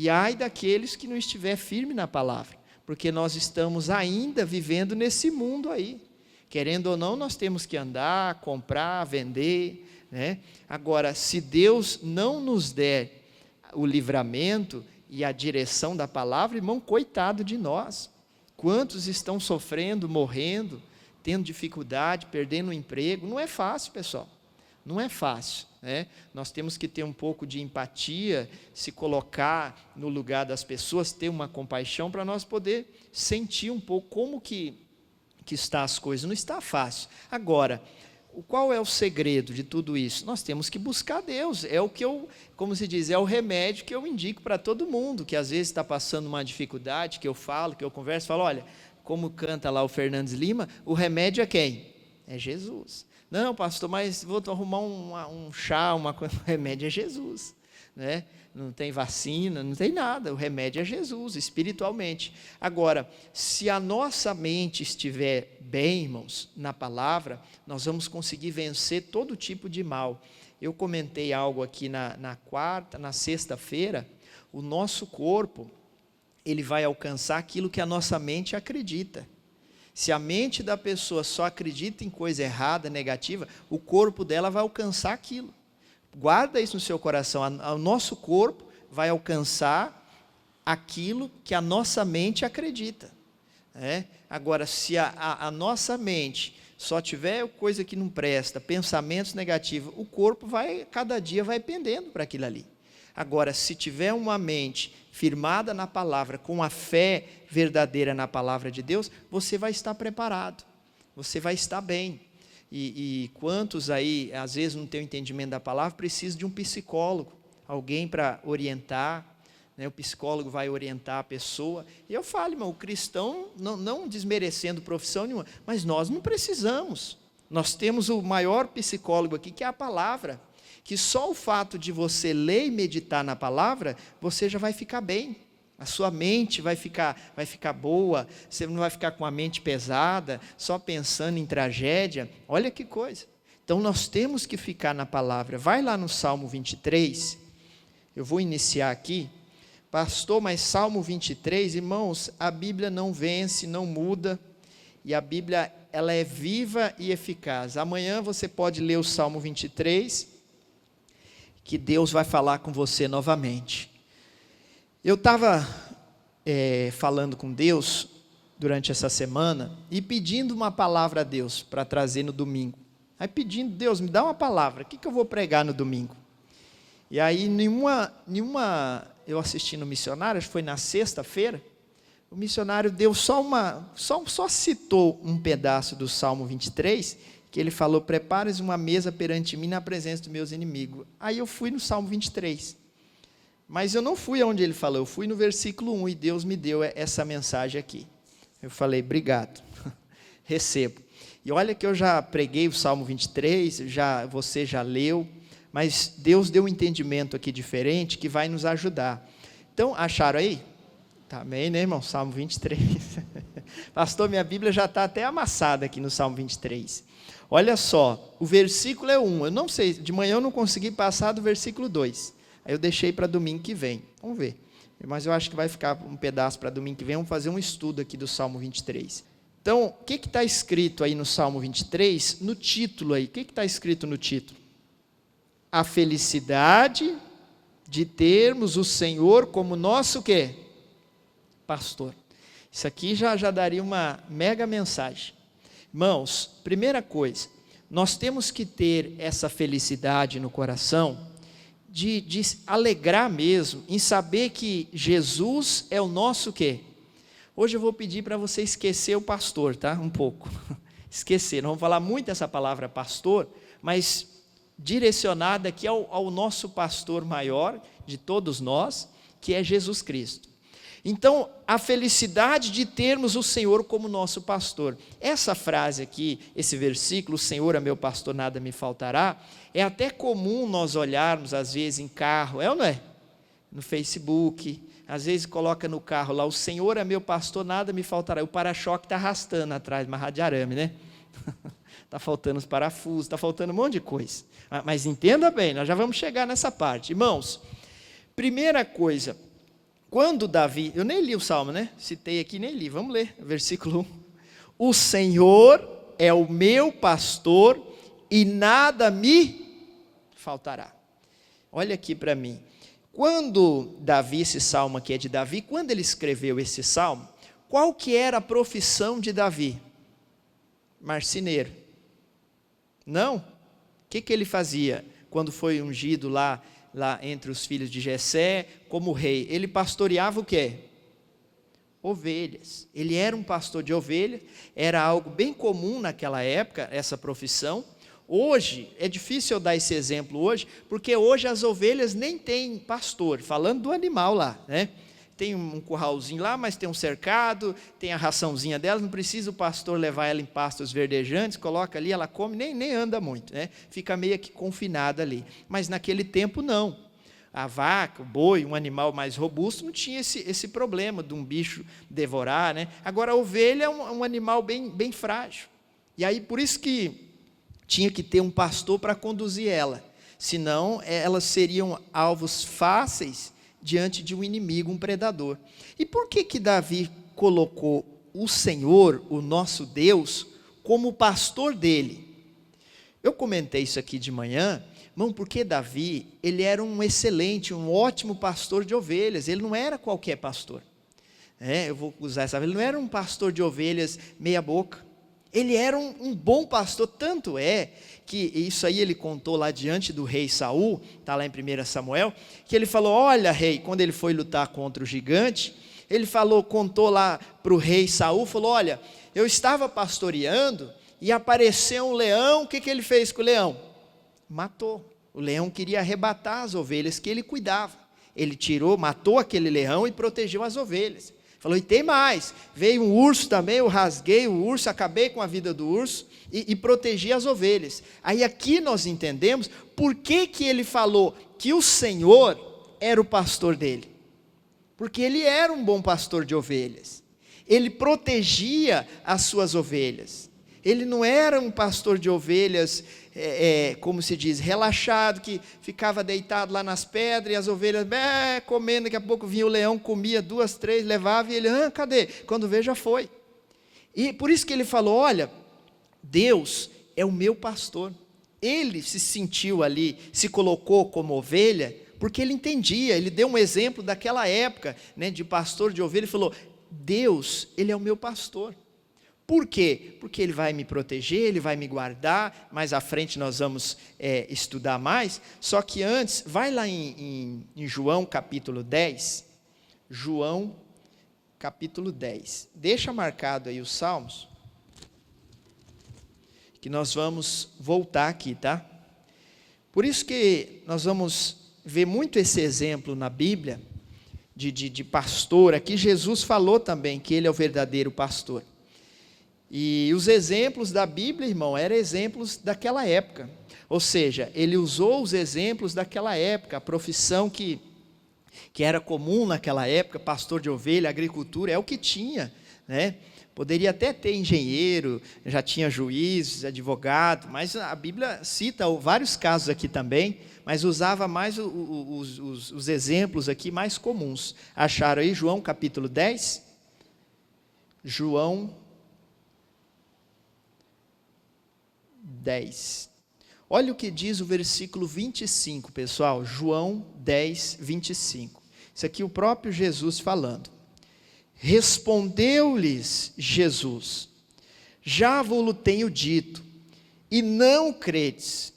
E ai daqueles que não estiver firme na palavra, porque nós estamos ainda vivendo nesse mundo aí. Querendo ou não, nós temos que andar, comprar, vender, né? Agora, se Deus não nos der o livramento e a direção da palavra, irmão, coitado de nós. Quantos estão sofrendo, morrendo, tendo dificuldade, perdendo o emprego? Não é fácil, pessoal. Não é fácil, né? Nós temos que ter um pouco de empatia, se colocar no lugar das pessoas, ter uma compaixão para nós poder sentir um pouco como que está as coisas. Não está fácil. Agora, qual é o segredo de tudo isso? Nós temos que buscar Deus. É o que como se diz, é o remédio que eu indico para todo mundo, que às vezes está passando uma dificuldade, que eu falo, que eu converso, falo, olha, como canta lá o Fernandes Lima, o remédio é quem? É Jesus. Não, pastor, mas vou arrumar um chá, uma coisa. O remédio é Jesus, né? Não tem vacina, não tem nada. O remédio é Jesus, espiritualmente. Agora, se a nossa mente estiver bem, irmãos, na palavra, nós vamos conseguir vencer todo tipo de mal. Eu comentei algo aqui na sexta-feira. O nosso corpo, ele vai alcançar aquilo que a nossa mente acredita. Se a mente da pessoa só acredita em coisa errada, negativa, o corpo dela vai alcançar aquilo. Guarda isso no seu coração. O nosso corpo vai alcançar aquilo que a nossa mente acredita. Agora, se a nossa mente só tiver coisa que não presta, pensamentos negativos, o corpo cada dia vai pendendo para aquilo ali. Agora, se tiver uma mente firmada na palavra, com a fé verdadeira na palavra de Deus, você vai estar preparado, você vai estar bem. E quantos aí, às vezes não tem o entendimento da palavra, precisam de um psicólogo, alguém para orientar, né? O psicólogo vai orientar a pessoa. E eu falo, irmão, o cristão, não desmerecendo profissão nenhuma, mas nós não precisamos. Nós temos o maior psicólogo aqui, que é a palavra, que só o fato de você ler e meditar na palavra, você já vai ficar bem. A sua mente vai ficar boa, você não vai ficar com a mente pesada, só pensando em tragédia. Olha que coisa. Então, nós temos que ficar na palavra. Vai lá no Salmo 23, eu vou iniciar aqui. Pastor, mas Salmo 23, irmãos, a Bíblia não vence, não muda, e a Bíblia, ela é viva e eficaz. Amanhã você pode ler o Salmo 23, que Deus vai falar com você novamente. Eu estava falando com Deus durante essa semana e pedindo uma palavra a Deus para trazer no domingo. Aí pedindo, Deus, me dá uma palavra, o que eu vou pregar no domingo? E aí eu assisti no missionário, acho que foi na sexta-feira, o missionário deu só citou um pedaço do Salmo 23, que ele falou, prepares uma mesa perante mim na presença dos meus inimigos. Aí eu fui no Salmo 23. Mas eu não fui aonde ele falou, eu fui no versículo 1 e Deus me deu essa mensagem aqui. Eu falei, obrigado, recebo. E olha que eu já preguei o Salmo 23, você já leu, mas Deus deu um entendimento aqui diferente que vai nos ajudar. Então, acharam aí? Tá bem, né, irmão? Salmo 23. Pastor, minha Bíblia já está até amassada aqui no Salmo 23. Olha só, o versículo é 1, eu não sei, de manhã eu não consegui passar do versículo 2. Aí eu deixei para domingo que vem. Vamos ver. Mas eu acho que vai ficar um pedaço para domingo que vem. Vamos fazer um estudo aqui do Salmo 23. Então, o que está escrito aí no Salmo 23? No título aí. O que está escrito no título? A felicidade de termos o Senhor como nosso quê? Pastor. Isso aqui já daria uma mega mensagem. Irmãos, primeira coisa, nós temos que ter essa felicidade no coração, de alegrar mesmo, em saber que Jesus é o nosso quê? Hoje eu vou pedir para você esquecer o pastor, tá? Um pouco. Esquecer, não vamos falar muito dessa palavra pastor, mas direcionada aqui ao nosso pastor maior, de todos nós, que é Jesus Cristo. Então, a felicidade de termos o Senhor como nosso pastor. Essa frase aqui, esse versículo, o Senhor é meu pastor, nada me faltará, é até comum nós olharmos, às vezes, em carro, é ou não é? No Facebook, às vezes coloca no carro lá, o Senhor é meu pastor, nada me faltará. O para-choque está arrastando atrás, amarrado de arame, né? Está faltando os parafusos, está faltando um monte de coisa. Mas entenda bem, nós já vamos chegar nessa parte. Irmãos, primeira coisa, Quando Davi, eu nem li o Salmo, né? Citei aqui, nem li, vamos ler, versículo 1. O Senhor é o meu pastor e nada me faltará. Olha aqui para mim. Quando Davi, esse salmo aqui é de Davi, quando ele escreveu esse salmo, qual que era a profissão de Davi? Marceneiro. Não? O que ele fazia quando foi ungido lá entre os filhos de Jessé como rei? Ele pastoreava o quê? Ovelhas. Ele era um pastor de ovelhas, era algo bem comum naquela época, essa profissão. Hoje, é difícil eu dar esse exemplo hoje, porque hoje as ovelhas nem têm pastor, falando do animal lá, né? Tem um curralzinho lá, mas tem um cercado, tem a raçãozinha dela, não precisa o pastor levar ela em pastos verdejantes, coloca ali, ela come, nem anda muito, né? Fica meio que confinada ali. Mas naquele tempo não. A vaca, o boi, um animal mais robusto, não tinha esse problema de um bicho devorar, né? Agora a ovelha é um animal bem frágil. E aí por isso que tinha que ter um pastor para conduzir ela, senão elas seriam alvos fáceis diante de um inimigo, um predador. E por que Davi colocou o Senhor, o nosso Deus, como pastor dele? Eu comentei isso aqui de manhã, irmão, porque Davi, ele era um excelente, um ótimo pastor de ovelhas, ele não era qualquer pastor. Eu vou usar essa, ele não era um pastor de ovelhas meia boca. Ele era um bom pastor, tanto é que isso aí ele contou lá diante do rei Saul, está lá em 1 Samuel, que ele falou, olha rei, quando ele foi lutar contra o gigante, ele contou lá para o rei Saul, falou, olha, eu estava pastoreando e apareceu um leão, o que ele fez com o leão? Matou. O leão queria arrebatar as ovelhas que ele cuidava. Ele matou aquele leão e protegeu as ovelhas. Falou, e tem mais, veio um urso também, eu rasguei o urso, acabei com a vida do urso e protegi as ovelhas. Aí aqui nós entendemos por que ele falou que o Senhor era o pastor dele. Porque ele era um bom pastor de ovelhas. Ele protegia as suas ovelhas. Ele não era um pastor de ovelhas, como se diz, relaxado, que ficava deitado lá nas pedras e as ovelhas comendo, daqui a pouco vinha o leão, comia 2, 3, levava e ele, cadê? Quando veio já foi. E por isso que ele falou, olha, Deus é o meu pastor. Ele se sentiu ali, se colocou como ovelha, porque ele entendia, ele deu um exemplo daquela época, né, de pastor de ovelha, ele falou, Deus, ele é o meu pastor. Por quê? Porque ele vai me proteger, ele vai me guardar, mais à frente nós vamos estudar mais, só que antes, vai lá em João capítulo 10, João capítulo 10, deixa marcado aí os salmos, que nós vamos voltar aqui, tá? Por isso que nós vamos ver muito esse exemplo na Bíblia, de pastor, aqui Jesus falou também que ele é o verdadeiro pastor. E os exemplos da Bíblia, irmão, eram exemplos daquela época. Ou seja, ele usou os exemplos daquela época, a profissão que era comum naquela época, pastor de ovelha, agricultura, é o que tinha, né? Poderia até ter engenheiro, já tinha juiz, advogado, mas a Bíblia cita vários casos aqui também, mas usava mais os exemplos aqui mais comuns. Acharam aí João capítulo 10? João 10. Olha o que diz o versículo 25, pessoal. João 10, 25. Isso aqui o próprio Jesus falando. Respondeu-lhes Jesus, já vos tenho dito, e não credes.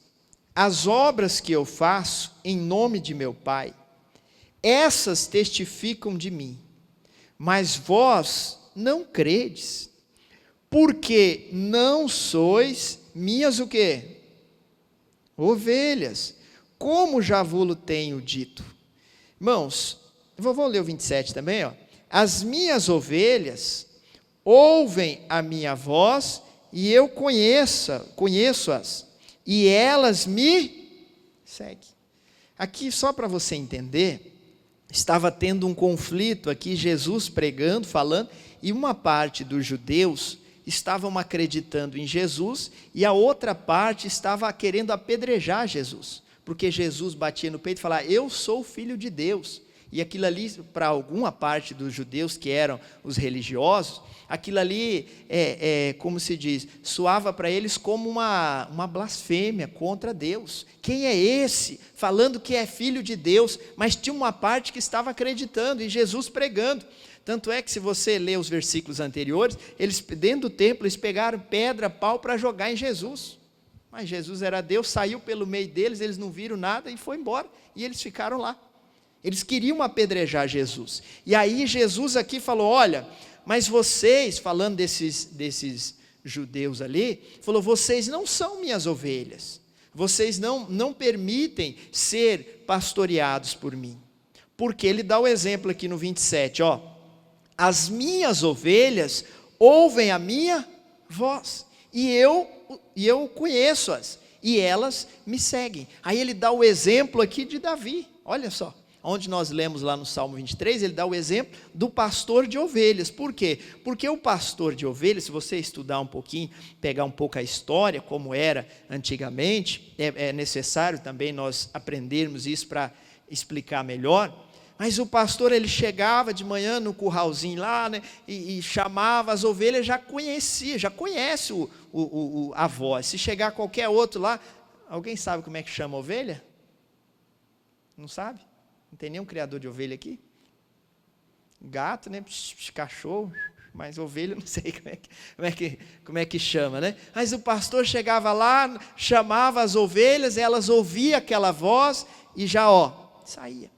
As obras que eu faço em nome de meu Pai, essas testificam de mim, mas vós não credes, porque não sois minhas o quê? Ovelhas, como já vos tenho dito. Irmãos, vou ler o 27 também, ó. As minhas ovelhas ouvem a minha voz, e eu conheço-as, e elas me seguem. Aqui, só para você entender, estava tendo um conflito aqui, Jesus pregando, falando, e uma parte dos judeus estavam acreditando em Jesus, e a outra parte estava querendo apedrejar Jesus, porque Jesus batia no peito e falava, eu sou o Filho de Deus, E aquilo ali, para alguma parte dos judeus que eram os religiosos, aquilo ali, como se diz, soava para eles como uma blasfêmia contra Deus. Quem é esse falando que é filho de Deus? Mas tinha uma parte que estava acreditando e Jesus pregando. Tanto é que se você ler os versículos anteriores, eles dentro do templo, eles pegaram pedra, pau para jogar em Jesus. Mas Jesus era Deus, saiu pelo meio deles, eles não viram nada e foi embora. E eles ficaram lá. Eles queriam apedrejar Jesus. E aí Jesus aqui falou, olha, mas vocês, falando desses judeus ali, falou, vocês não são minhas ovelhas. Vocês não permitem ser pastoreados por mim. Porque ele dá o exemplo aqui no 27, ó. As minhas ovelhas ouvem a minha voz. E eu conheço-as. E elas me seguem. Aí ele dá o exemplo aqui de Davi. Olha só. Onde nós lemos lá no Salmo 23, ele dá o exemplo do pastor de ovelhas. Por quê? Porque o pastor de ovelhas, se você estudar um pouquinho, pegar um pouco a história, como era antigamente, é necessário também nós aprendermos isso para explicar melhor. Mas o pastor, ele chegava de manhã no curralzinho lá, né, e chamava as ovelhas, já conhece a voz. Se chegar qualquer outro lá, alguém sabe como é que chama a ovelha? Não sabe? Não tem nenhum criador de ovelha aqui? Gato, né? Cachorro, mas ovelha não sei como é que chama, né? Mas o pastor chegava lá, chamava as ovelhas, elas ouviam aquela voz e já, saía.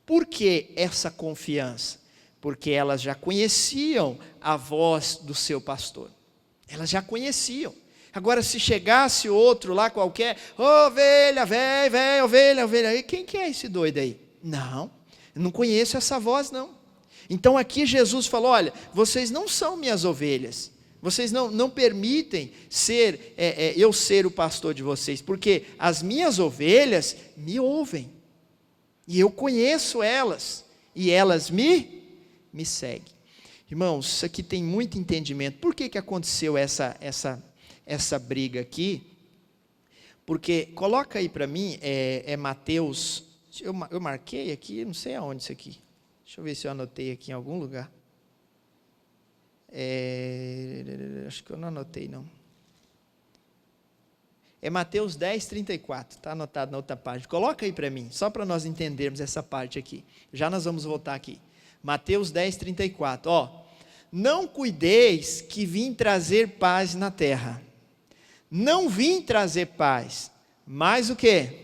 Por que essa confiança? Porque elas já conheciam a voz do seu pastor. Elas já conheciam. Agora, se chegasse outro lá qualquer, ovelha, vem, ovelha, quem que é esse doido aí? Não, eu não conheço essa voz não. Então aqui Jesus falou, olha, vocês não são minhas ovelhas, vocês não permitem eu ser o pastor de vocês, porque as minhas ovelhas me ouvem, e eu conheço elas, e elas me seguem. Irmãos, isso aqui tem muito entendimento. Por que aconteceu essa briga aqui? Porque, coloca aí para mim, Mateus, eu marquei aqui, não sei aonde isso aqui, deixa eu ver se eu anotei aqui em algum lugar, acho que eu não anotei não, é Mateus 10, 34, está anotado na outra página, coloca aí para mim, só para nós entendermos essa parte aqui, já nós vamos voltar aqui, Mateus 10, 34, não cuideis que vim trazer paz na terra, não vim trazer paz, mas o quê?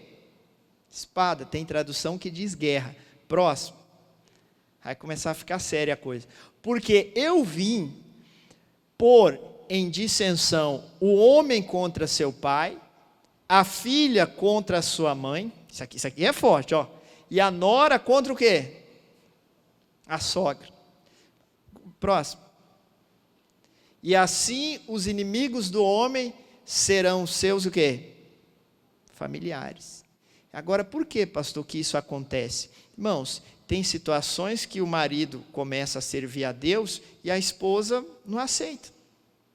Espada, tem tradução que diz guerra. Próximo. Vai começar a ficar séria a coisa. Porque eu vim pôr em dissensão o homem contra seu pai, a filha contra a sua mãe, isso aqui é forte, e a nora contra o quê? A sogra. Próximo. E assim os inimigos do homem serão seus o quê? Familiares. Agora, por que, pastor, que isso acontece? Irmãos, tem situações que o marido começa a servir a Deus e a esposa não aceita.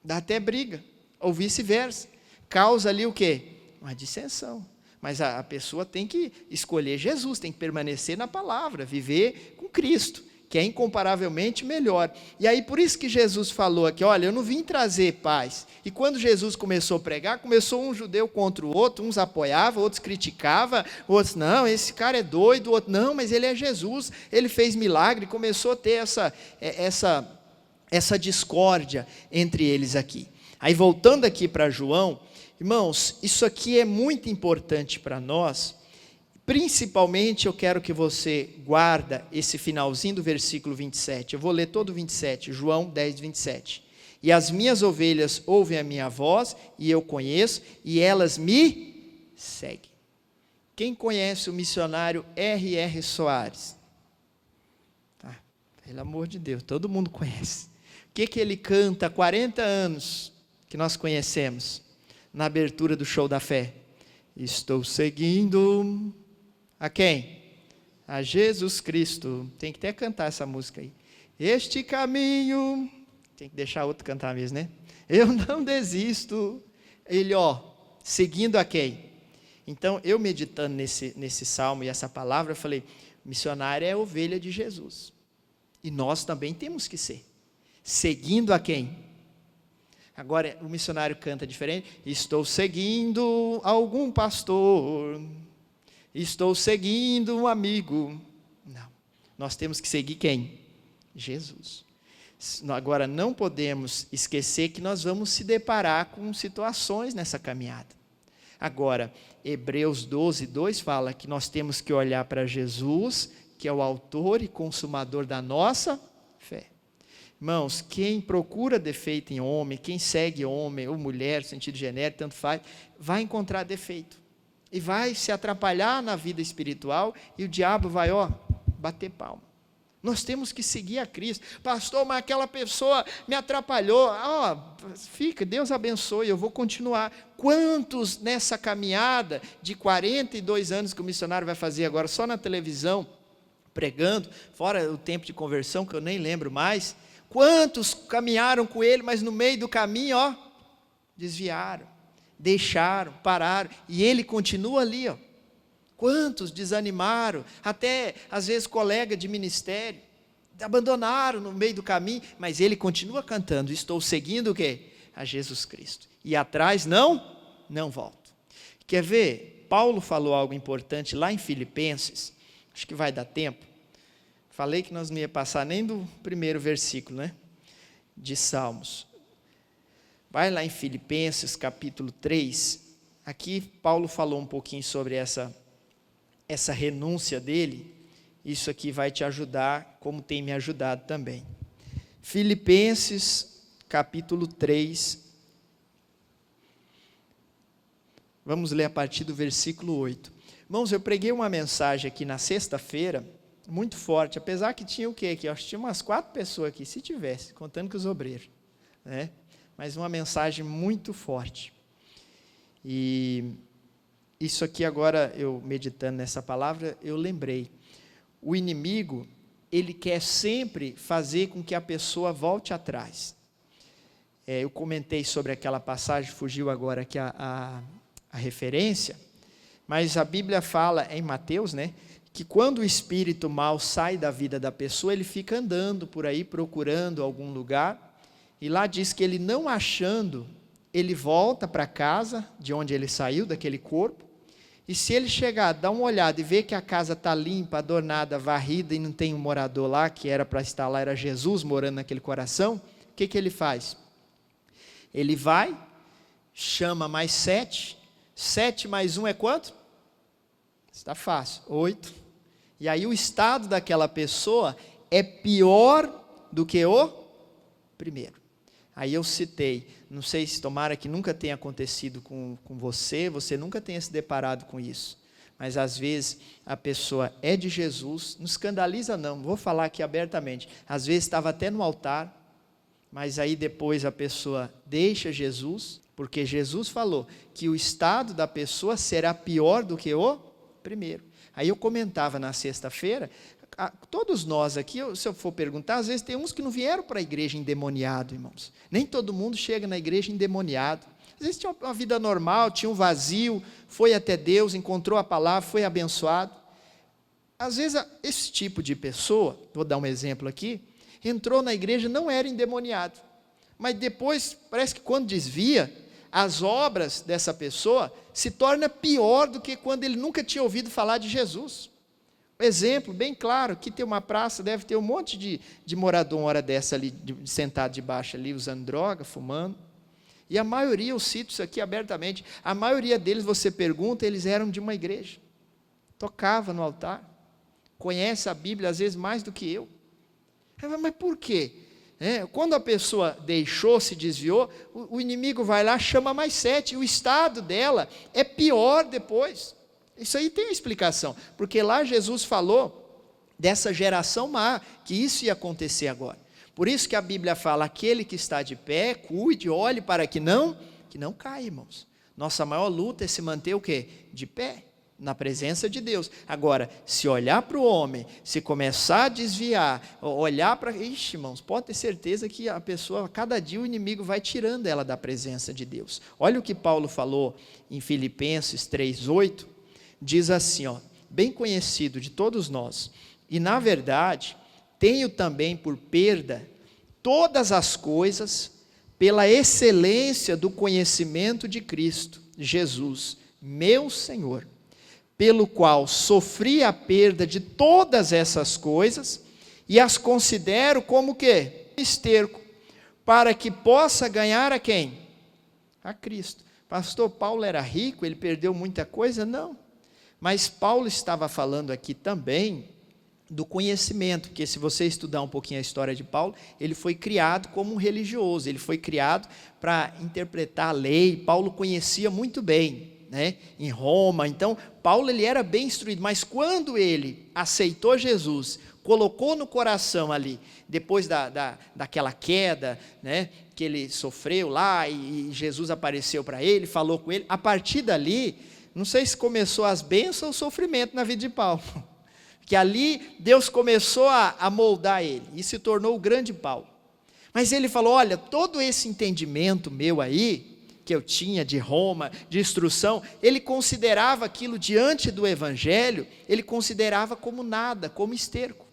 Dá até briga, ou vice-versa. Causa ali o quê? Uma dissensão. Mas a pessoa tem que escolher Jesus, tem que permanecer na palavra, viver com Cristo, que é incomparavelmente melhor. E aí, por isso que Jesus falou aqui, olha, eu não vim trazer paz. E quando Jesus começou a pregar, começou um judeu contra o outro, uns apoiavam, outros criticavam, outros, não, esse cara é doido, outro, não, mas ele é Jesus, ele fez milagre, começou a ter essa discórdia entre eles aqui. Aí, voltando aqui para João, irmãos, isso aqui é muito importante para nós. Principalmente eu quero que você guarda esse finalzinho do versículo 27. Eu vou ler todo o 27, João 10, 27. E as minhas ovelhas ouvem a minha voz, e eu conheço, e elas me seguem. Quem conhece o missionário R.R. Soares? Pelo amor de Deus, todo mundo conhece. O que ele canta há 40 anos, que nós conhecemos, na abertura do Show da Fé? Estou seguindo... A quem? A Jesus Cristo. Tem que até cantar essa música aí. Este caminho... Tem que deixar outro cantar mesmo, né? Eu não desisto. Ele, seguindo a quem? Então, eu meditando nesse salmo e essa palavra, eu falei, Missionário é a ovelha de Jesus. E nós também temos que ser. Seguindo a quem? Agora, o missionário canta diferente. Estou seguindo algum pastor. Estou seguindo um amigo. Não. Nós temos que seguir quem? Jesus. Agora, não podemos esquecer que nós vamos se deparar com situações nessa caminhada. Agora, Hebreus 12, 2 fala que nós temos que olhar para Jesus, que é o autor e consumador da nossa fé. Irmãos, quem procura defeito em homem, quem segue homem ou mulher, no sentido genérico, tanto faz, vai encontrar defeito. E vai se atrapalhar na vida espiritual e o diabo vai, bater palma. Nós temos que seguir a Cristo. Pastor, mas aquela pessoa me atrapalhou. Fica, Deus abençoe, eu vou continuar. Quantos nessa caminhada de 42 anos que o missionário vai fazer agora, só na televisão, pregando, fora o tempo de conversão, que eu nem lembro mais, quantos caminharam com ele, mas no meio do caminho, desviaram, deixaram, pararam, e ele continua ali, Quantos desanimaram, até às vezes colega de ministério, abandonaram no meio do caminho, mas ele continua cantando, estou seguindo o quê? A Jesus Cristo. E atrás não volto. Quer ver? Paulo falou algo importante lá em Filipenses, acho que vai dar tempo. Falei que nós não ia passar nem do primeiro versículo, de Salmos. Vai lá em Filipenses capítulo 3, aqui Paulo falou um pouquinho sobre essa renúncia dele. Isso aqui vai te ajudar, como tem me ajudado também. Filipenses, capítulo 3. Vamos ler a partir do versículo 8. Irmãos, eu preguei uma mensagem aqui na sexta-feira, muito forte, apesar que tinha o quê aqui? Acho que tinha umas 4 pessoas aqui, se tivesse, contando com os obreiros. Mas uma mensagem muito forte. E isso aqui agora, eu meditando nessa palavra, eu lembrei. O inimigo, ele quer sempre fazer com que a pessoa volte atrás. Eu comentei sobre aquela passagem, fugiu agora aqui a referência, mas a Bíblia fala em Mateus, que quando o espírito mau sai da vida da pessoa, ele fica andando por aí, procurando algum lugar, e lá diz que ele não achando, ele volta para casa, de onde ele saiu, daquele corpo. E se ele chegar, dar uma olhada e ver que a casa está limpa, adornada, varrida e não tem um morador lá, que era para estar lá, era Jesus morando naquele coração, o que ele faz? Ele vai, chama mais 7, 7 mais 1 é quanto? Está fácil, 8. E aí o estado daquela pessoa é pior do que o primeiro. Aí eu citei, não sei se tomara que nunca tenha acontecido com você nunca tenha se deparado com isso, mas às vezes a pessoa é de Jesus, não escandaliza não, vou falar aqui abertamente, às vezes estava até no altar, mas aí depois a pessoa deixa Jesus, porque Jesus falou que o estado da pessoa será pior do que o primeiro. Aí eu comentava na sexta-feira, todos nós aqui, se eu for perguntar, às vezes tem uns que não vieram para a igreja endemoniado, irmãos. Nem todo mundo chega na igreja endemoniado. Às vezes tinha uma vida normal, tinha um vazio, foi até Deus, encontrou a palavra, foi abençoado. Às vezes esse tipo de pessoa, vou dar um exemplo aqui, entrou na igreja, não era endemoniado. Mas depois, parece que quando desvia, as obras dessa pessoa se tornam pior do que quando ele nunca tinha ouvido falar de Jesus. Exemplo bem claro, aqui tem uma praça, deve ter um monte de morador uma hora dessa ali, sentado debaixo ali, usando droga, fumando. E a maioria, eu cito isso aqui abertamente, a maioria deles, você pergunta, eles eram de uma igreja. Tocava no altar, conhece a Bíblia às vezes mais do que eu. Mas por quê? Quando a pessoa deixou, se desviou, o inimigo vai lá, chama mais 7, e o estado dela é pior depois. Isso aí tem uma explicação, porque lá Jesus falou dessa geração má, que isso ia acontecer agora. Por isso que a Bíblia fala, aquele que está de pé, cuide, olhe para que não caia, irmãos. Nossa maior luta é se manter o quê? De pé, na presença de Deus. Agora, se olhar para o homem, se começar a desviar, olhar para... irmãos, pode ter certeza que a pessoa, cada dia o inimigo vai tirando ela da presença de Deus. Olha o que Paulo falou em Filipenses 3:8, diz assim, bem conhecido de todos nós. E, na verdade, tenho também por perda todas as coisas pela excelência do conhecimento de Cristo Jesus, meu Senhor, pelo qual sofri a perda de todas essas coisas e as considero como quê? Esterco, para que possa ganhar a quem? A Cristo. Pastor, Paulo era rico, ele perdeu muita coisa? Não. Mas Paulo estava falando aqui também do conhecimento, porque se você estudar um pouquinho a história de Paulo, ele foi criado como um religioso, ele foi criado para interpretar a lei. Paulo conhecia muito bem, né, em Roma. Então, Paulo ele era bem instruído, mas quando ele aceitou Jesus, colocou no coração ali, depois daquela queda, né, que ele sofreu lá, e Jesus apareceu para ele, falou com ele, a partir dali, não sei se começou as bênçãos ou o sofrimento na vida de Paulo, que ali Deus começou a moldar ele, e se tornou o grande Paulo. Mas ele falou, olha, todo esse entendimento meu aí, que eu tinha de Roma, de instrução, ele considerava aquilo diante do Evangelho, ele considerava como nada, como esterco.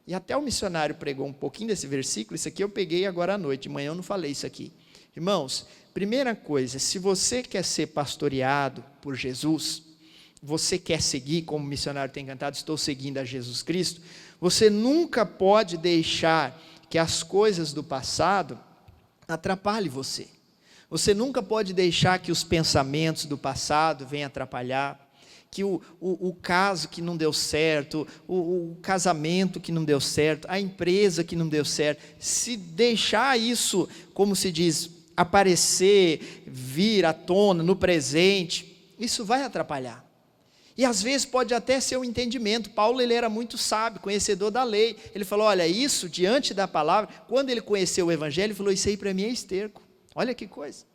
E até o missionário pregou um pouquinho desse versículo, isso aqui eu peguei agora à noite, de manhã eu não falei isso aqui. Irmãos, primeira coisa, se você quer ser pastoreado por Jesus, você quer seguir, como o missionário tem cantado, estou seguindo a Jesus Cristo, você nunca pode deixar que as coisas do passado atrapalhem você. Você nunca pode deixar que os pensamentos do passado venham atrapalhar, que o caso que não deu certo, o casamento que não deu certo, a empresa que não deu certo, se deixar isso, como se diz, aparecer, vir à tona no presente, isso vai atrapalhar. E às vezes pode até ser um entendimento. Paulo ele era muito sábio, conhecedor da lei. Ele falou, olha, isso diante da palavra, quando ele conheceu o Evangelho, ele falou, isso aí para mim é esterco. Olha que coisa.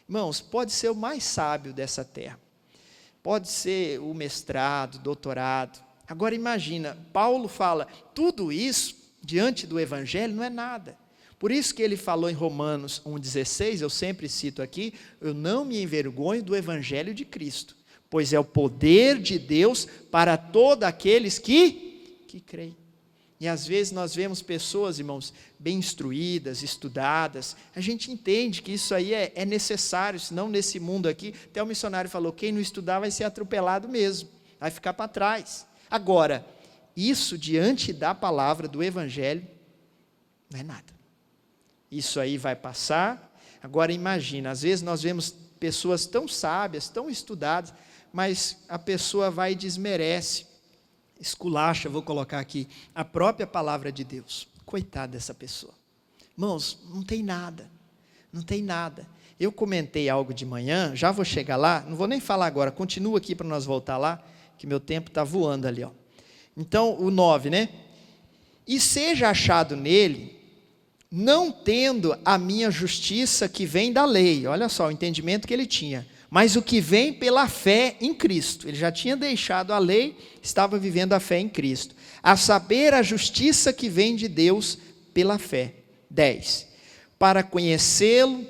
Irmãos, pode ser o mais sábio dessa terra. Pode ser o mestrado, doutorado. Agora imagina, Paulo fala, tudo isso diante do Evangelho não é nada. Por isso que ele falou em Romanos 1,16, eu sempre cito aqui, eu não me envergonho do Evangelho de Cristo, pois é o poder de Deus para todos aqueles que creem. E às vezes nós vemos pessoas, irmãos, bem instruídas, estudadas, a gente entende que isso aí é necessário, senão nesse mundo aqui, até o missionário falou, quem não estudar vai ser atropelado mesmo, vai ficar para trás. Agora, isso diante da palavra do Evangelho, não é nada. Isso aí vai passar. Agora imagina, às vezes nós vemos pessoas tão sábias, tão estudadas, mas a pessoa vai e desmerece, esculacha, vou colocar aqui, a própria palavra de Deus. Coitada dessa pessoa. Irmãos, não tem nada, não tem nada. Eu comentei algo de manhã, já vou chegar lá, não vou nem falar agora, continua aqui para nós voltar lá, que meu tempo está voando ali. Ó. Então, o 9, né? E seja achado nele, não tendo a minha justiça que vem da lei, olha só o entendimento que ele tinha, mas o que vem pela fé em Cristo. Ele já tinha deixado a lei, estava vivendo a fé em Cristo. A saber, a justiça que vem de Deus pela fé. 10. Para conhecê-lo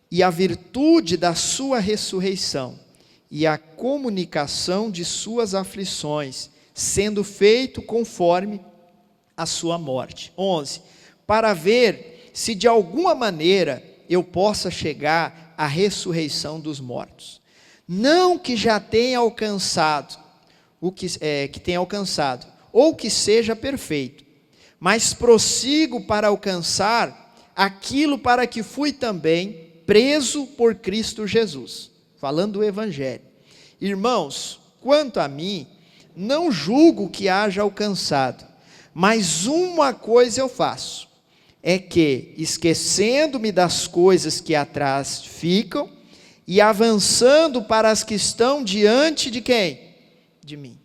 e a virtude da sua ressurreição e a comunicação de suas aflições, sendo feito conforme a sua morte. 11. Para ver se de alguma maneira eu possa chegar a ressurreição dos mortos. Não que já tenha alcançado, que tenha alcançado, ou que seja perfeito, mas prossigo para alcançar aquilo para que fui também preso por Cristo Jesus. Falando do Evangelho. Irmãos, quanto a mim, não julgo que haja alcançado, mas uma coisa eu faço, é que, esquecendo-me das coisas que atrás ficam, e avançando para as que estão diante de quem? De mim.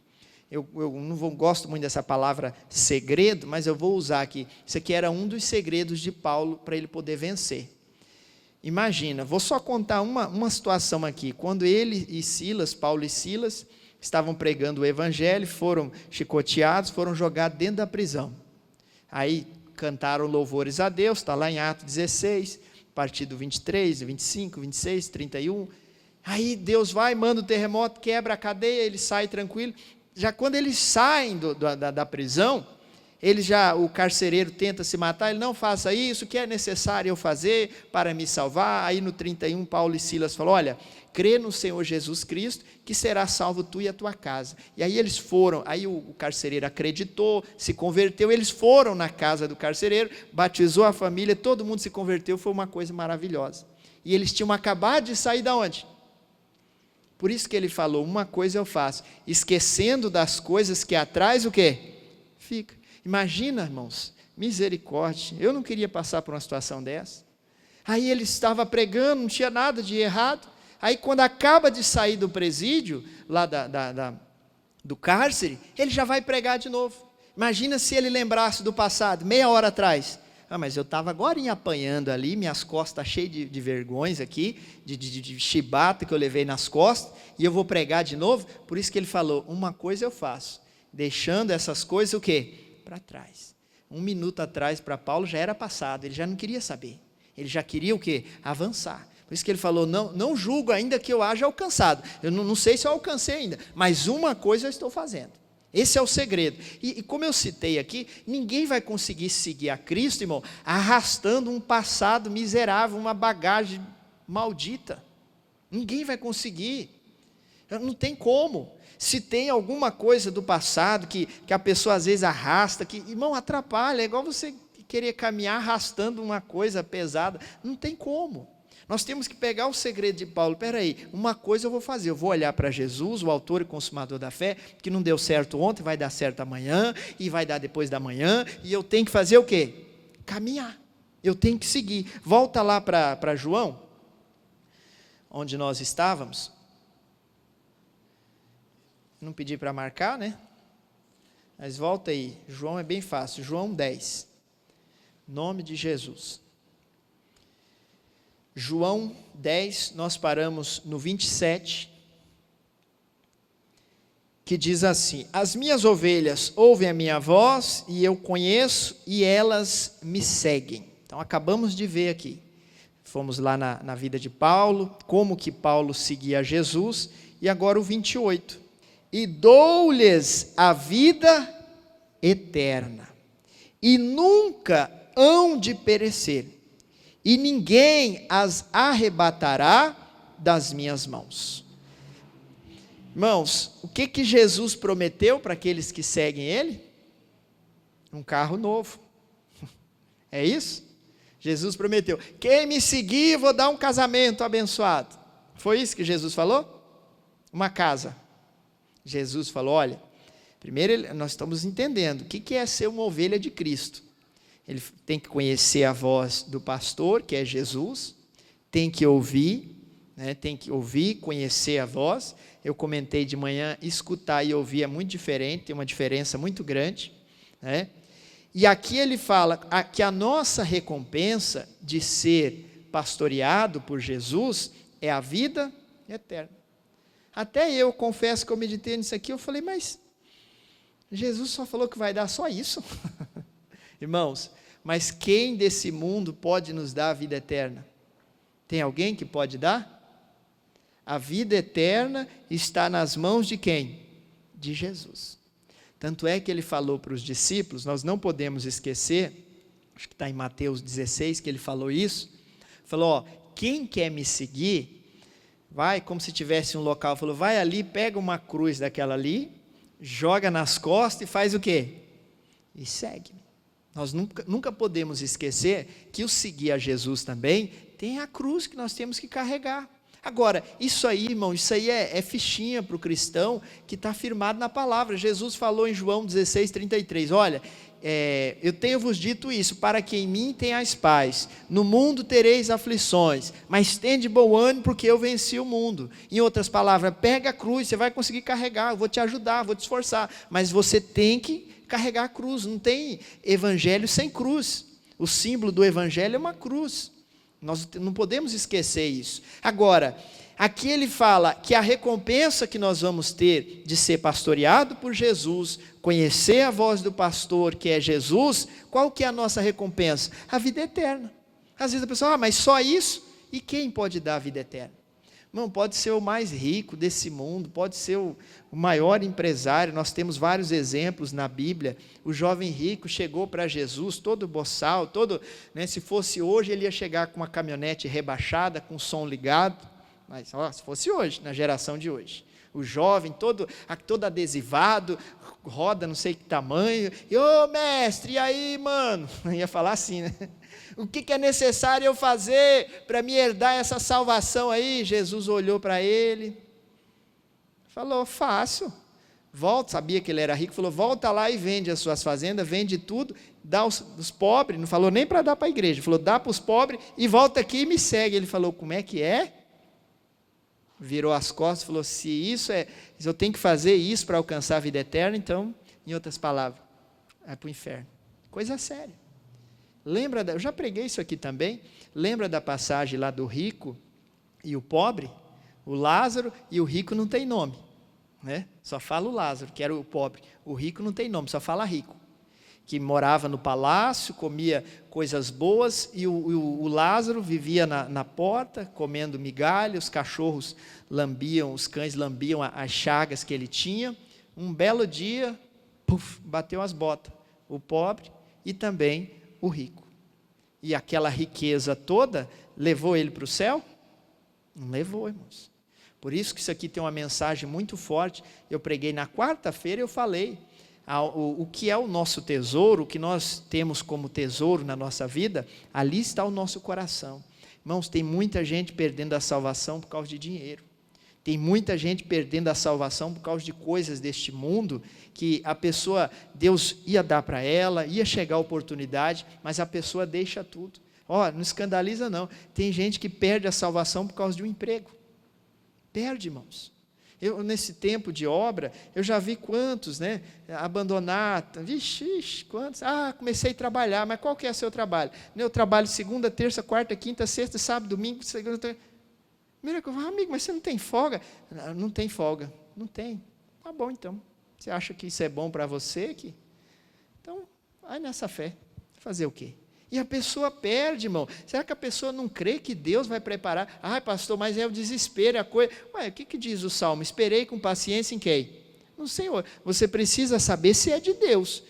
Eu não gosto muito dessa palavra segredo, mas eu vou usar aqui. Isso aqui era um dos segredos de Paulo para ele poder vencer. Imagina, vou só contar uma situação aqui. Quando ele e Silas, Paulo e Silas, estavam pregando o Evangelho, foram chicoteados, foram jogados dentro da prisão. Aí cantaram louvores a Deus, está lá em Atos 16, a partir do 23, 25, 26, 31, Aí Deus vai, manda o terremoto, quebra a cadeia, ele sai tranquilo. Já quando eles saem da prisão, o carcereiro tenta se matar, ele não faça isso, o que é necessário eu fazer para me salvar? Aí no 31, Paulo e Silas falam, olha, crê no Senhor Jesus Cristo, que será salvo tu e a tua casa. E aí eles foram, aí o carcereiro acreditou, se converteu, eles foram na casa do carcereiro, batizou a família, todo mundo se converteu, foi uma coisa maravilhosa. E eles tinham acabado de sair da onde? Por isso que ele falou, uma coisa eu faço, esquecendo das coisas que atrás, o quê? Fica. Imagina, irmãos, misericórdia, eu não queria passar por uma situação dessa. Aí ele estava pregando, não tinha nada de errado. Aí quando acaba de sair do presídio, lá do cárcere, ele já vai pregar de novo. Imagina se ele lembrasse do passado, meia hora atrás. Mas eu estava agora apanhando ali, minhas costas cheias de vergões aqui, de chibata que eu levei nas costas, e eu vou pregar de novo. Por isso que ele falou, uma coisa eu faço, deixando essas coisas o quê? Para trás. 1 minuto atrás para Paulo já era passado, ele já não queria saber. Ele já queria o quê? Avançar. Por isso que ele falou, não julgo ainda que eu haja alcançado. Eu não sei se eu alcancei ainda, mas uma coisa eu estou fazendo. Esse é o segredo. E como eu citei aqui, ninguém vai conseguir seguir a Cristo, irmão, arrastando um passado miserável, uma bagagem maldita. Ninguém vai conseguir. Não tem como. Se tem alguma coisa do passado que a pessoa às vezes arrasta, que, irmão, atrapalha, é igual você querer caminhar arrastando uma coisa pesada. Não tem como. Nós temos que pegar o segredo de Paulo, peraí, uma coisa eu vou fazer, eu vou olhar para Jesus, o autor e consumador da fé, que não deu certo ontem, vai dar certo amanhã, e vai dar depois da manhã, e eu tenho que fazer o quê? Caminhar, eu tenho que seguir. Volta lá para João, onde nós estávamos, não pedi para marcar, né? Mas volta aí, João é bem fácil, João 10, nome de Jesus. João 10, nós paramos no 27, que diz assim, as minhas ovelhas ouvem a minha voz, e eu conheço, e elas me seguem. Então, acabamos de ver aqui, fomos lá na vida de Paulo, como que Paulo seguia Jesus, e agora o 28, e dou-lhes a vida eterna, e nunca hão de perecer, e ninguém as arrebatará das minhas mãos. Irmãos, o que Jesus prometeu para aqueles que seguem Ele? Um carro novo. É isso? Jesus prometeu, quem me seguir, vou dar um casamento abençoado. Foi isso que Jesus falou? Uma casa. Jesus falou, olha, primeiro nós estamos entendendo o que é ser uma ovelha de Cristo. Ele tem que conhecer a voz do pastor, que é Jesus, tem que ouvir, conhecer a voz. Eu comentei de manhã, escutar e ouvir é muito diferente, tem uma diferença muito grande, né? E aqui ele fala que a nossa recompensa de ser pastoreado por Jesus é a vida eterna. Até eu confesso que eu meditei nisso aqui, eu falei, mas Jesus só falou que vai dar só isso? Irmãos, mas quem desse mundo pode nos dar a vida eterna? Tem alguém que pode dar? A vida eterna está nas mãos de quem? De Jesus. Tanto é que ele falou para os discípulos, nós não podemos esquecer, acho que está em Mateus 16 que ele falou isso, falou, quem quer me seguir, vai, como se tivesse um local, falou, vai ali, pega uma cruz daquela ali, joga nas costas e faz o quê? E segue-me. Nós nunca podemos esquecer que o seguir a Jesus também tem a cruz que nós temos que carregar. Agora, isso aí, irmão, isso aí é fichinha para o cristão que está firmado na palavra. Jesus falou em João 16, 33, olha, eu tenho-vos dito isso, para que em mim tenhais paz, no mundo tereis aflições, mas tende bom ânimo, porque eu venci o mundo. Em outras palavras, pega a cruz, você vai conseguir carregar, eu vou te ajudar, vou te esforçar, mas você tem que carregar a cruz, não tem evangelho sem cruz, o símbolo do evangelho é uma cruz, nós não podemos esquecer isso. Agora, aqui ele fala que a recompensa que nós vamos ter de ser pastoreado por Jesus, conhecer a voz do pastor que é Jesus, qual que é a nossa recompensa? A vida eterna. Às vezes a pessoa, mas só isso? E quem pode dar a vida eterna? Irmão, pode ser o mais rico desse mundo, pode ser o maior empresário, nós temos vários exemplos na Bíblia. O jovem rico chegou para Jesus, todo boçal, se fosse hoje ele ia chegar com uma caminhonete rebaixada, com o som ligado, mas se fosse hoje, na geração de hoje. O jovem todo adesivado, roda não sei que tamanho, e ô mestre, e aí mano? Ia falar assim, né? O que é necessário eu fazer para me herdar essa salvação aí? Jesus olhou para ele, falou, fácil, volta, sabia que ele era rico, falou, volta lá e vende as suas fazendas, vende tudo, dá aos pobres, não falou nem para dar para a igreja, falou, dá para os pobres e volta aqui e me segue. Ele falou, como é que é? Virou as costas e falou, se eu tenho que fazer isso para alcançar a vida eterna, então, em outras palavras, é para o inferno. Coisa séria. Eu já preguei isso aqui também, lembra da passagem lá do rico e o pobre? O Lázaro e o rico não tem nome, né? Só fala o Lázaro, que era o pobre. O rico não tem nome, só fala rico. Que morava no palácio, comia coisas boas, e o Lázaro vivia na porta, comendo migalha, os cachorros lambiam, os cães lambiam as chagas que ele tinha. Um belo dia, bateu as botas, o pobre e também o rico. E aquela riqueza toda levou ele para o céu? Não levou, irmãos. Por isso que isso aqui tem uma mensagem muito forte. Eu preguei na quarta-feira, eu falei o que é o nosso tesouro, o que nós temos como tesouro na nossa vida, ali está o nosso coração. Irmãos, tem muita gente perdendo a salvação por causa de dinheiro. Tem muita gente perdendo a salvação por causa de coisas deste mundo, que a pessoa, Deus ia dar para ela, ia chegar a oportunidade, mas a pessoa deixa tudo. Não escandaliza não. Tem gente que perde a salvação por causa de um emprego. Perde, irmãos. Nesse tempo de obra, eu já vi quantos, abandonar, quantos, comecei a trabalhar, mas qual que é o seu trabalho? Eu trabalho segunda, terça, quarta, quinta, sexta, sábado, domingo, segunda, amigo, mas você não tem folga? Não tem folga, não tem. Tá bom então, você acha que isso é bom para você? Então, vai nessa fé, fazer o quê? E a pessoa perde, irmão. Será que a pessoa não crê que Deus vai preparar? Pastor, mas é o desespero, a coisa. O que diz o Salmo? Esperei com paciência em quem? No Senhor. Você precisa saber se é de Deus.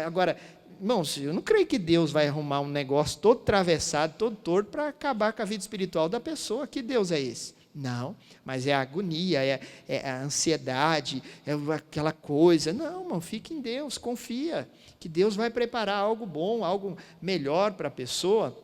Agora, irmãos, eu não creio que Deus vai arrumar um negócio todo atravessado, todo torto, para acabar com a vida espiritual da pessoa. Que Deus é esse? Não, mas é a agonia, é a ansiedade, é aquela coisa. Não, irmão, fique em Deus, confia, que Deus vai preparar algo bom, algo melhor para a pessoa.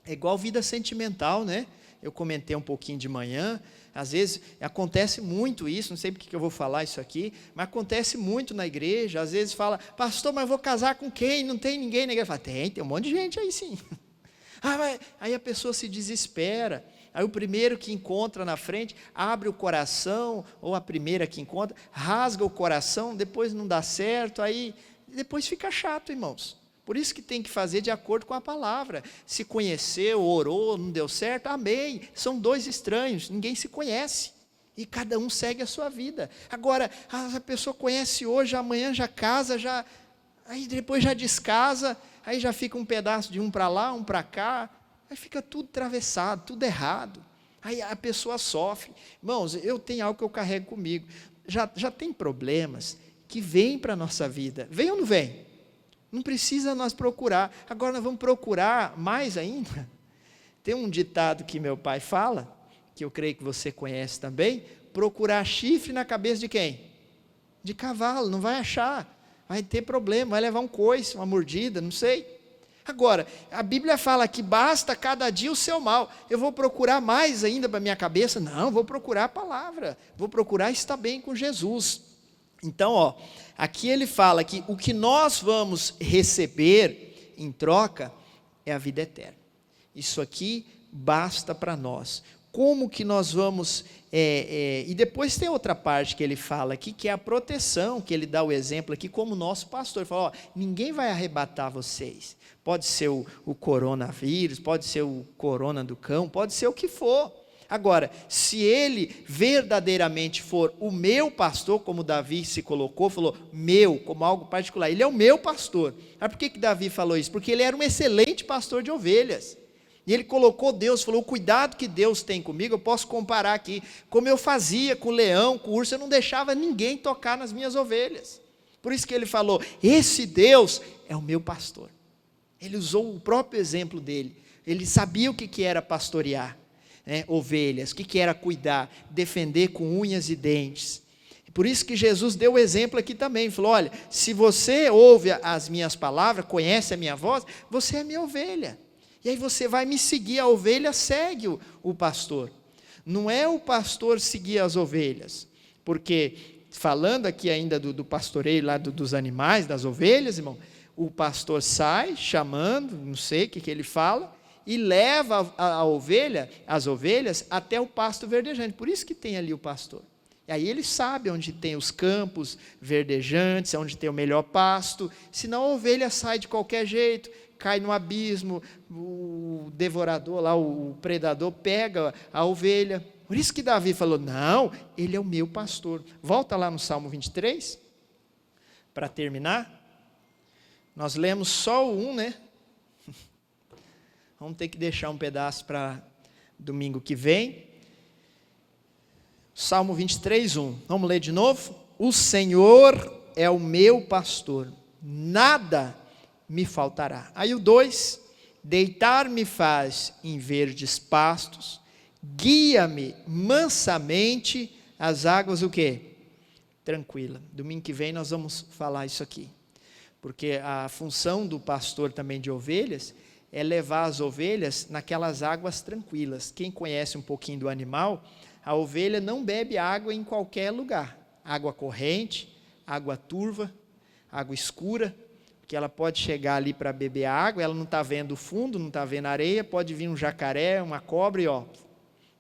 É igual vida sentimental, né? Eu comentei um pouquinho de manhã, às vezes acontece muito isso, não sei porque que eu vou falar isso aqui, mas acontece muito na igreja. Às vezes fala, pastor, mas eu vou casar com quem? Não tem ninguém na igreja. Fala, tem um monte de gente aí sim. Aí a pessoa se desespera. Aí o primeiro que encontra na frente, abre o coração, ou a primeira que encontra, rasga o coração, depois não dá certo, aí depois fica chato, irmãos. Por isso que tem que fazer de acordo com a palavra. Se conheceu, orou, não deu certo, amém. São dois estranhos, ninguém se conhece. E cada um segue a sua vida. Agora, a pessoa conhece hoje, amanhã já casa, aí depois já descasa, aí já fica um pedaço de um para lá, um para cá, aí fica tudo atravessado, tudo errado. Aí a pessoa sofre. Irmãos, eu tenho algo que eu carrego comigo. Já tem problemas que vêm para a nossa vida. Vem ou não vem? Não precisa nós procurar. Agora nós vamos procurar mais ainda. Tem um ditado que meu pai fala, que eu creio que você conhece também: procurar chifre na cabeça de quem? De cavalo, não vai achar. Vai ter problema, vai levar um coice, uma mordida, não sei. Agora, a Bíblia fala que basta cada dia o seu mal. Eu vou procurar mais ainda para a minha cabeça? Não, vou procurar a palavra. Vou procurar estar bem com Jesus. Então, aqui ele fala que o que nós vamos receber em troca é a vida eterna. Isso aqui basta para nós. Como que nós vamos... e depois tem outra parte que ele fala aqui, que é a proteção, que ele dá o exemplo aqui como nosso pastor. Ele fala, ninguém vai arrebatar vocês. Pode ser o coronavírus, pode ser o corona do cão, pode ser o que for. Agora, se ele verdadeiramente for o meu pastor, como Davi se colocou, falou meu, como algo particular, ele é o meu pastor. Mas por que Davi falou isso? Porque ele era um excelente pastor de ovelhas. E ele colocou Deus, falou, o cuidado que Deus tem comigo, eu posso comparar aqui, como eu fazia com o leão, com o urso, eu não deixava ninguém tocar nas minhas ovelhas. Por isso que ele falou, esse Deus é o meu pastor. Ele usou o próprio exemplo dele, ele sabia o que era pastorear, né, ovelhas, o que era cuidar, defender com unhas e dentes. Por isso que Jesus deu o exemplo aqui também, falou, olha, se você ouve as minhas palavras, conhece a minha voz, você é minha ovelha. E aí você vai me seguir, a ovelha segue o pastor. Não é o pastor seguir as ovelhas, porque, falando aqui ainda do pastoreio lá dos animais, das ovelhas, irmão, o pastor sai chamando, não sei o que ele fala, e leva a ovelha, as ovelhas, até o pasto verdejante. Por isso que tem ali o pastor. E aí ele sabe onde tem os campos verdejantes, onde tem o melhor pasto, senão a ovelha sai de qualquer jeito, cai no abismo, o devorador lá, o predador pega a ovelha. Por isso que Davi falou, não, ele é o meu pastor. Volta lá no Salmo 23, para terminar. Nós lemos só o 1, né? Vamos ter que deixar um pedaço para domingo que vem. Salmo 23, 1. Vamos ler de novo? O Senhor é o meu pastor, nada me faltará. Aí o 2, deitar-me faz em verdes pastos, guia-me mansamente às águas, o quê? Tranquila. Domingo que vem nós vamos falar isso aqui. Porque a função do pastor também de ovelhas é levar as ovelhas naquelas águas tranquilas. Quem conhece um pouquinho do animal, a ovelha não bebe água em qualquer lugar. Água corrente, água turva, água escura, porque ela pode chegar ali para beber água, ela não está vendo o fundo, não está vendo a areia, pode vir um jacaré, uma cobra e ó.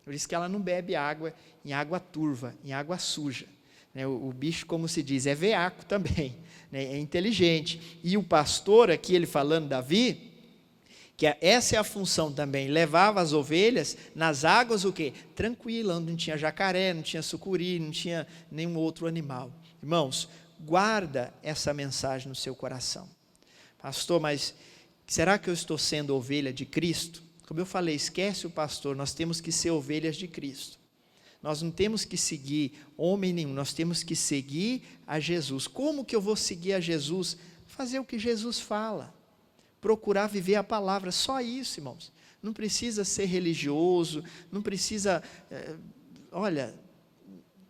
Por isso que ela não bebe água em água turva, em água suja. O bicho, como se diz, é veaco também, é inteligente. E o pastor, aqui ele falando, Davi, que essa é a função também, levava as ovelhas nas águas o quê? Tranquila, onde não tinha jacaré, não tinha sucuri, não tinha nenhum outro animal. Irmãos, guarda essa mensagem no seu coração. Pastor, mas será que eu estou sendo ovelha de Cristo? Como eu falei, esquece o pastor, nós temos que ser ovelhas de Cristo. Nós não temos que seguir homem nenhum, nós temos que seguir a Jesus. Como que eu vou seguir a Jesus? Fazer o que Jesus fala. Procurar viver a palavra, só isso, irmãos. Não precisa ser religioso, não precisa, olha,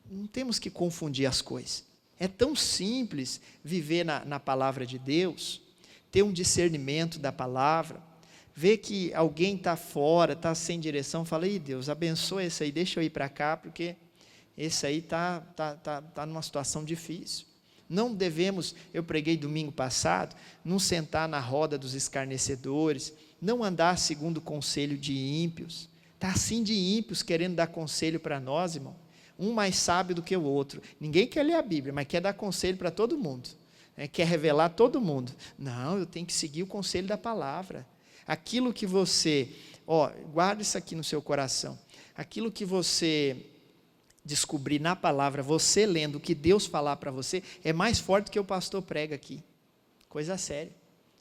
não temos que confundir as coisas. É tão simples viver na palavra de Deus, ter um discernimento da palavra, ver que alguém está fora, está sem direção, fala, ih Deus, abençoa esse aí, deixa eu ir para cá, porque esse aí está numa situação difícil. Não devemos, eu preguei domingo passado, não sentar na roda dos escarnecedores, não andar segundo o conselho de ímpios. Está assim de ímpios querendo dar conselho para nós, irmão. Um mais sábio do que o outro. Ninguém quer ler a Bíblia, mas quer dar conselho para todo mundo. Quer revelar todo mundo. Não, eu tenho que seguir o conselho da palavra. Aquilo que você, guarda isso aqui no seu coração. Aquilo que você descobrir na palavra, você lendo o que Deus falar para você, é mais forte do que o pastor prega aqui. Coisa séria.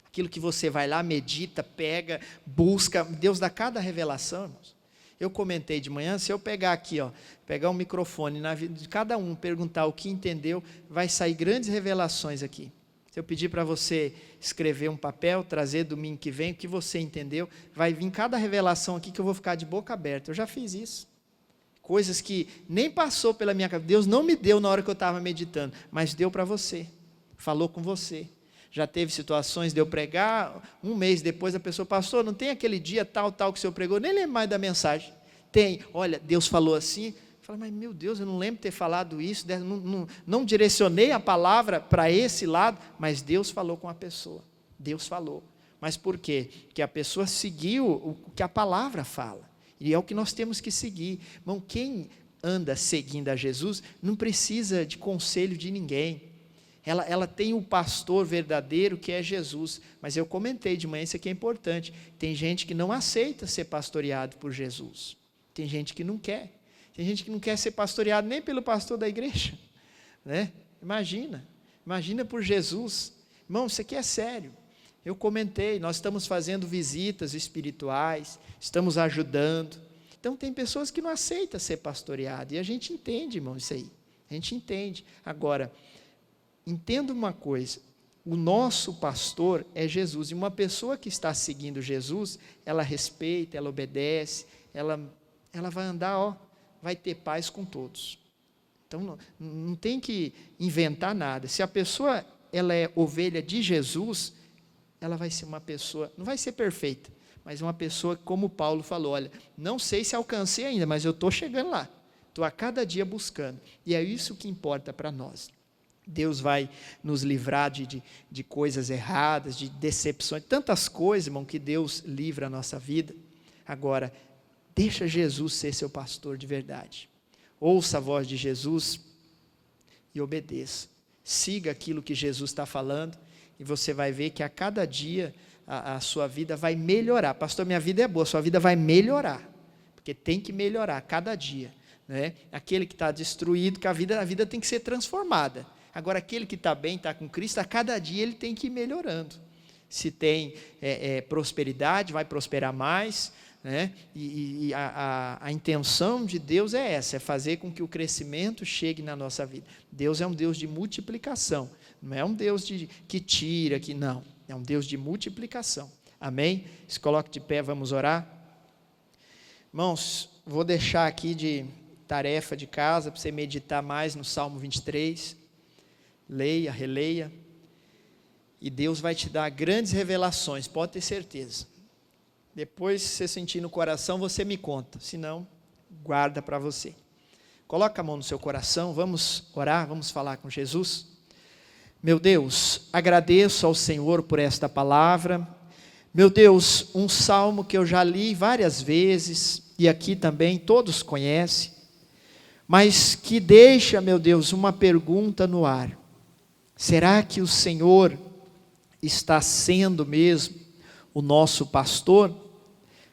Aquilo que você vai lá, medita, pega, busca, Deus dá cada revelação, irmãos. Eu comentei de manhã, se eu pegar aqui, pegar um microfone na vida de cada um, perguntar o que entendeu, vai sair grandes revelações aqui. Se eu pedir para você escrever um papel, trazer domingo que vem, o que você entendeu, vai vir cada revelação aqui que eu vou ficar de boca aberta. Eu já fiz isso. Coisas que nem passou pela minha cabeça, Deus não me deu na hora que eu estava meditando, mas deu para você, falou com você. Já teve situações de eu pregar, um mês depois a pessoa, pastor, não tem aquele dia tal que o senhor pregou, nem lembro mais da mensagem. Tem, olha, Deus falou assim, eu falo, mas meu Deus, eu não lembro de ter falado isso, não direcionei a palavra para esse lado, mas Deus falou com a pessoa, Deus falou. Mas por quê? Porque a pessoa seguiu o que a palavra fala. E é o que nós temos que seguir. Irmão, quem anda seguindo a Jesus não precisa de conselho de ninguém. Ela tem o pastor verdadeiro que é Jesus. Mas eu comentei de manhã, isso aqui é importante. Tem gente que não aceita ser pastoreado por Jesus. Tem gente que não quer. Tem gente que não quer ser pastoreado nem pelo pastor da igreja. Né? Imagina por Jesus. Irmão, isso aqui é sério. Eu comentei, nós estamos fazendo visitas espirituais, estamos ajudando. Então tem pessoas que não aceitam ser pastoreado, e a gente entende, irmão, isso aí. A gente entende. Agora, entenda uma coisa, o nosso pastor é Jesus, e uma pessoa que está seguindo Jesus, ela respeita, ela obedece, ela vai andar, vai ter paz com todos. Então não tem que inventar nada. Se a pessoa ela é ovelha de Jesus, ela vai ser uma pessoa, não vai ser perfeita, mas uma pessoa, como Paulo falou, olha, não sei se alcancei ainda, mas eu estou chegando lá, estou a cada dia buscando, e é isso que importa para nós. Deus vai nos livrar de coisas erradas, de decepções, tantas coisas, irmão, que Deus livra a nossa vida. Agora, deixa Jesus ser seu pastor de verdade, ouça a voz de Jesus e obedeça, siga aquilo que Jesus está falando, e você vai ver que a cada dia a sua vida vai melhorar. Pastor, minha vida é boa, sua vida vai melhorar, porque tem que melhorar a cada dia, né? Aquele que está destruído, que a vida tem que ser transformada. Agora, aquele que está bem, está com Cristo, a cada dia ele tem que ir melhorando. Se tem prosperidade, vai prosperar mais, né? E a intenção de Deus é essa, é fazer com que o crescimento chegue na nossa vida. Deus é um Deus de multiplicação, não é um Deus que tira, que não, é um Deus de multiplicação, amém? Se coloque de pé, vamos orar. Irmãos, vou deixar aqui de tarefa de casa, para você meditar mais no Salmo 23, leia, releia, e Deus vai te dar grandes revelações, pode ter certeza. Depois, se você sentir no coração, você me conta, senão, guarda para você. Coloca a mão no seu coração, vamos orar, vamos falar com Jesus. Meu Deus, agradeço ao Senhor por esta palavra. Meu Deus, um salmo que eu já li várias vezes, e aqui também todos conhecem, mas que deixa, meu Deus, uma pergunta no ar. Será que o Senhor está sendo mesmo o nosso pastor?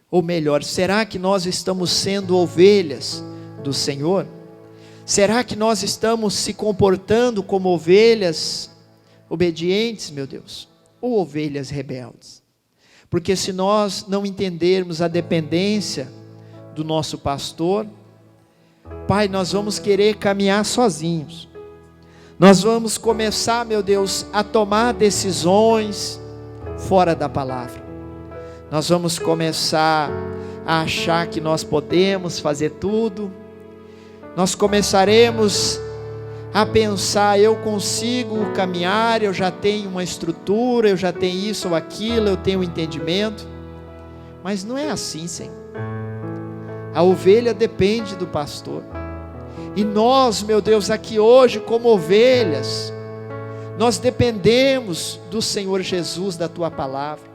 Ou melhor, será que nós estamos sendo ovelhas do Senhor? Será que nós estamos se comportando como ovelhas obedientes, meu Deus, ou ovelhas rebeldes? Porque se nós não entendermos a dependência do nosso pastor, Pai, nós vamos querer caminhar sozinhos. Nós vamos começar, meu Deus, a tomar decisões fora da palavra. Nós vamos começar a achar que nós podemos fazer tudo. Nós começaremos a pensar, eu consigo caminhar, eu já tenho uma estrutura, eu já tenho isso ou aquilo, eu tenho um entendimento. Mas não é assim, Senhor. A ovelha depende do pastor. E nós, meu Deus, aqui hoje como ovelhas, nós dependemos do Senhor Jesus, da Tua palavra.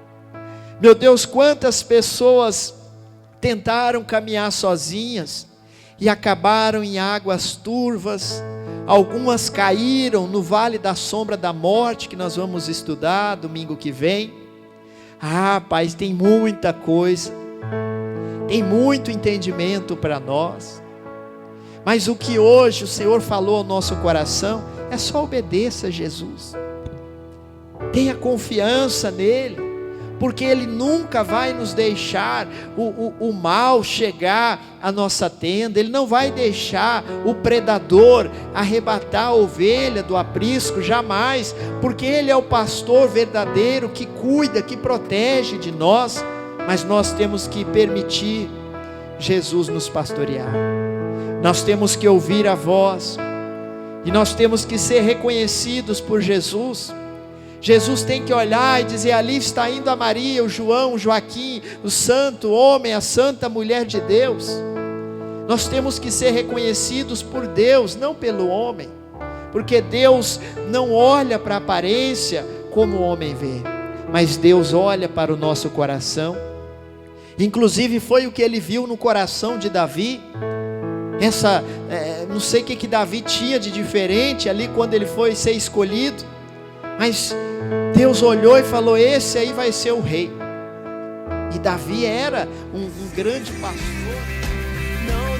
Meu Deus, quantas pessoas tentaram caminhar sozinhas e acabaram em águas turvas, algumas caíram no vale da sombra da morte, que nós vamos estudar domingo que vem. Pai, tem muita coisa, tem muito entendimento para nós, mas o que hoje o Senhor falou ao nosso coração, é só obedeça a Jesus, tenha confiança nele, porque Ele nunca vai nos deixar o mal chegar à nossa tenda, Ele não vai deixar o predador arrebatar a ovelha do aprisco, jamais, porque Ele é o pastor verdadeiro, que cuida, que protege de nós, mas nós temos que permitir Jesus nos pastorear, nós temos que ouvir a voz, e nós temos que ser reconhecidos por Jesus. Jesus tem que olhar e dizer, ali está indo a Maria, o João, o Joaquim, o santo homem, a santa mulher de Deus. Nós temos que ser reconhecidos por Deus, não pelo homem, porque Deus não olha para a aparência como o homem vê, mas Deus olha para o nosso coração. Inclusive foi o que Ele viu no coração de Davi. Não sei o que Davi tinha de diferente ali quando ele foi ser escolhido, mas Deus olhou e falou, esse aí vai ser o rei. E Davi era um grande pastor. Não